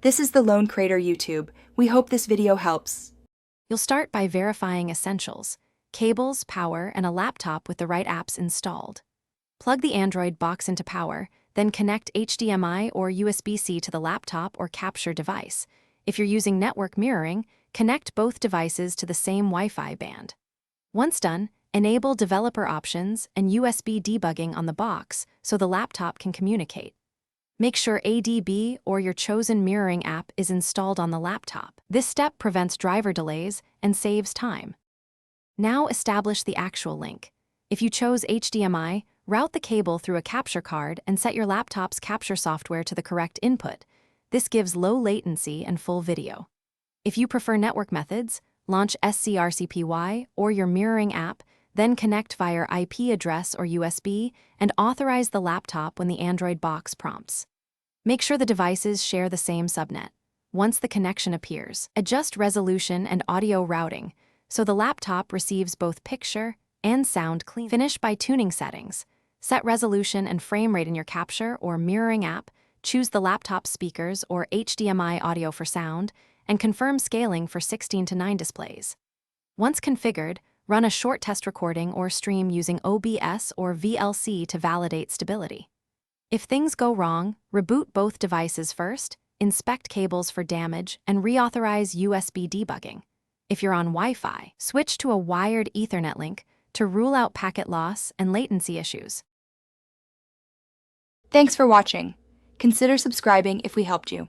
This is the Lone Crater YouTube. We hope this video helps. You'll start by verifying essentials: cables, power, and a laptop with the right apps installed. Plug the Android box into power, then connect HDMI or USB-C to the laptop or capture device. If you're using network mirroring, connect both devices to the same Wi-Fi band. Once done, enable developer options and USB debugging on the box so the laptop can communicate. Make sure ADB or your chosen mirroring app is installed on the laptop. This step prevents driver delays and saves time. Now establish the actual link. If you chose HDMI, route the cable through a capture card and set your laptop's capture software to the correct input. This gives low latency and full video. If you prefer network methods, launch SCRCPY or your mirroring app, then connect via IP address or USB, and authorize the laptop when the Android box prompts. Make sure the devices share the same subnet. Once the connection appears, adjust resolution and audio routing so the laptop receives both picture and sound clean. Finish by tuning settings. Set resolution and frame rate in your capture or mirroring app, choose the laptop speakers or HDMI audio for sound, and confirm scaling for 16:9 displays. Once configured, run a short test recording or stream using OBS or VLC to validate stability. If things go wrong, reboot both devices first, inspect cables for damage, and reauthorize USB debugging. If you're on Wi-Fi, switch to a wired Ethernet link to rule out packet loss and latency issues. Thanks for watching. Consider subscribing if we helped you.